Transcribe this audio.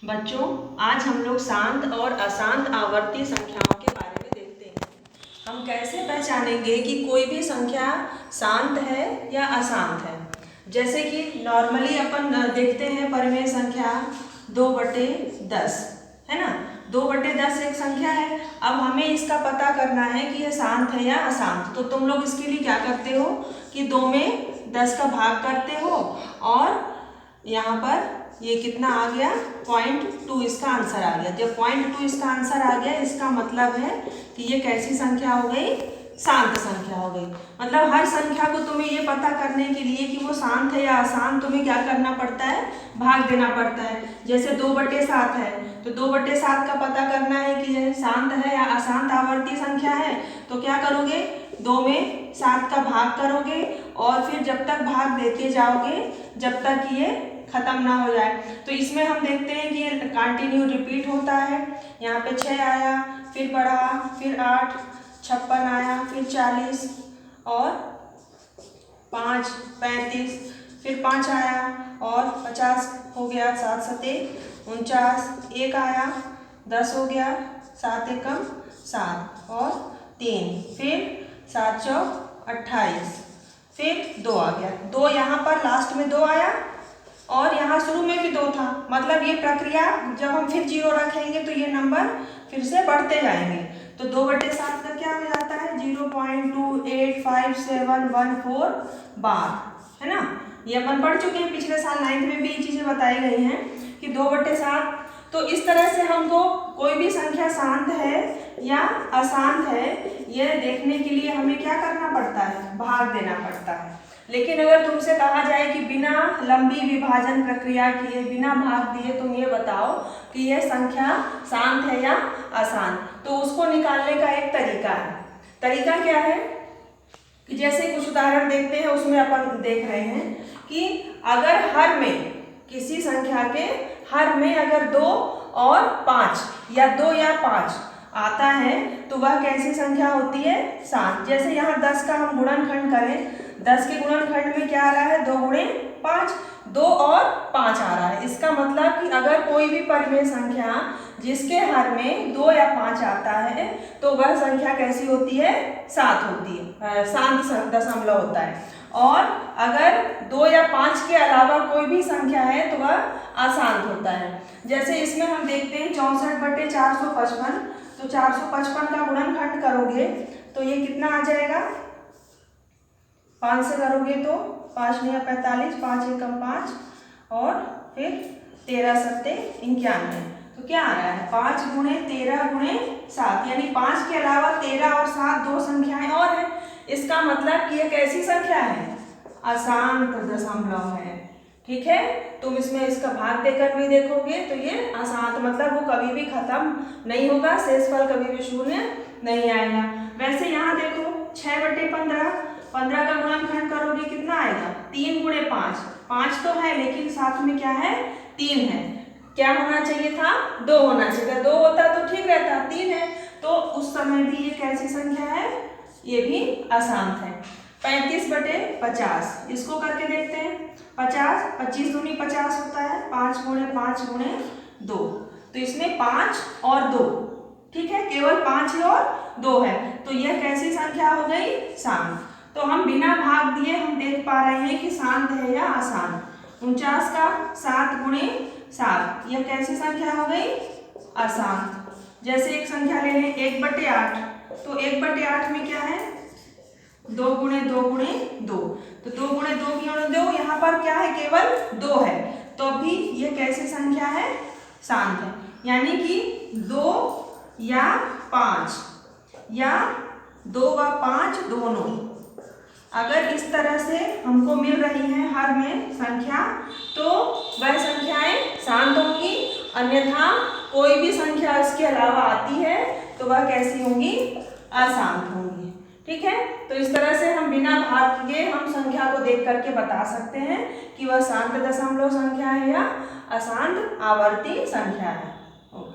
बच्चों, आज हम लोग शांत और अशांत आवर्ती संख्याओं के बारे में देखते हैं। हम कैसे पहचानेंगे कि कोई भी संख्या शांत है या अशांत है। जैसे कि नॉर्मली अपन देखते हैं परिमेय संख्या 2/10 है ना। 2/10 एक संख्या है। अब हमें इसका पता करना है कि यह शांत है या अशांत। तो तुम लोग इसके लिए क्या करते हो कि 2 में 10 का भाग करते हो और यहाँ पर ये कितना आ गया 0.2 इसका आंसर आ गया। जब 0.2 इसका आंसर आ गया इसका मतलब है कि ये कैसी संख्या हो गई, शांत संख्या हो गई। मतलब हर संख्या को तुम्हें ये पता करने के लिए कि वो शांत है या अशांत तुम्हें क्या करना पड़ता है, भाग देना पड़ता है। जैसे 2/7 है तो 2/7 का पता करना है कि यह शांत है या अशांत आवर्ती संख्या है। तो क्या करोगे, 2 में 7 का भाग करोगे और फिर जब तक भाग देते जाओगे जब तक ये खत्म ना हो जाए। तो इसमें हम देखते हैं कि ये कंटिन्यू रिपीट होता है। यहाँ पे 6 आया, फिर बढ़ा, फिर 8, 56 आया, फिर 40 और 5 35, फिर 5 आया और 50 हो गया, 7 सते 49, 1 आया 10 हो गया, 7 एकम 7 और 3, फिर 7 चौक 28, फिर 2 आ गया। 2 यहाँ पर लास्ट में 2 आया और यहाँ शुरू में भी 2 था। मतलब ये प्रक्रिया जब हम फिर 0 रखेंगे तो ये नंबर फिर से बढ़ते जाएंगे। तो 2/7 का क्या हो जाता है 0.285714 बार, है ना। ये अपन पढ़ चुके हैं, पिछले साल 9th में भी ये चीज़ें बताई गई हैं कि 2/7। तो इस तरह से हमको कोई भी संख्या शांत है या अशांत है यह देखने के लिए हमें क्या करना पड़ता है, भाग देना पड़ता है। लेकिन अगर तुमसे कहा जाए कि बिना लंबी विभाजन प्रक्रिया किए, बिना भाग दिए तुम ये बताओ कि यह संख्या शांत है या अशांत, तो उसको निकालने का एक तरीका है। तरीका क्या है कि जैसे कुछ उदाहरण देखते हैं, उसमें अपन देख रहे हैं कि अगर हर में किसी संख्या के हर में अगर 2 और 5 या 2 या 5 आता है तो वह कैसी संख्या होती है, शांत। जैसे यहाँ 10 का हम गुणनखंड करें, 10 के गुणनखंड में क्या आ रहा है 2 गुणे 5, 2 और 5 आ रहा है। इसका मतलब कि अगर कोई भी परिमेय संख्या जिसके हर में 2 या 5 आता है तो वह संख्या कैसी होती है, शांत होती है, शांत दशमलव होता है। और अगर 2 या 5 के अलावा कोई भी संख्या है तो वह अशांत होता है। जैसे इसमें हम देखते हैं 64/455, तो 455 का गुणनखंड करोगे तो ये कितना आ जाएगा, 5 से करोगे तो 5 9 45, 5 एकम 5 और फिर 13 सत्ते 91। तो क्या आ रहा है 5 गुणे 13 गुणे 7, यानी 5 के अलावा 13 और 7 दो संख्याएं और हैं। इसका मतलब कि यह कैसी संख्या है, अशांत दशमलव है। ठीक है, तुम इसमें इसका भाग देकर भी देखोगे तो ये अशांत, मतलब वो कभी भी खत्म नहीं होगा, शेषफल कभी भी शून्य नहीं आएगा। वैसे यहाँ देखो 6/15, 15 का गुणनखंड करोगे कितना आएगा, 3 गुणे 5, 5 तो है लेकिन साथ में क्या है 3 है। क्या होना चाहिए था, 2 होना चाहिए था, 2 होता तो ठीक रहता, 3 है तो उस समय भी ये कैसी संख्या है, ये भी अशांत है। 35/50 इसको करके देखते हैं। 50, 25 दूनी 50 होता है, 5 गुणे 5 गुणे 2, तो इसमें 5 और 2, ठीक है, केवल 5 है और 2 है, तो यह कैसी संख्या हो गई, शांत। तो हम बिना भाग दिए हम देख पा रहे हैं कि शांत है या अशांत। 49 का 7 गुणे 7 यह कैसी संख्या हो गई, अशांत। जैसे एक संख्या ले लें 1/8, तो 1/8 में क्या है 2 गुणे 2 गुणे 2, तो 2 गुणे 2 गुणे 2, यहाँ पर क्या है केवल 2 है, तो भी ये कैसी संख्या है, शांत है। यानी कि 2 या 5 या 2 व 5 दोनों अगर इस तरह से हमको मिल रही हैं हर में संख्या तो वह संख्याएं शांत होंगी, अन्यथा कोई भी संख्या इसके अलावा आती है तो वह कैसी होंगी, अशांत होंगी। ठीक है, तो इस तरह से हम बिना भाग किए हम संख्या को देख करके बता सकते हैं कि वह शांत दशमलव संख्या है या अशांत आवर्ती संख्या है।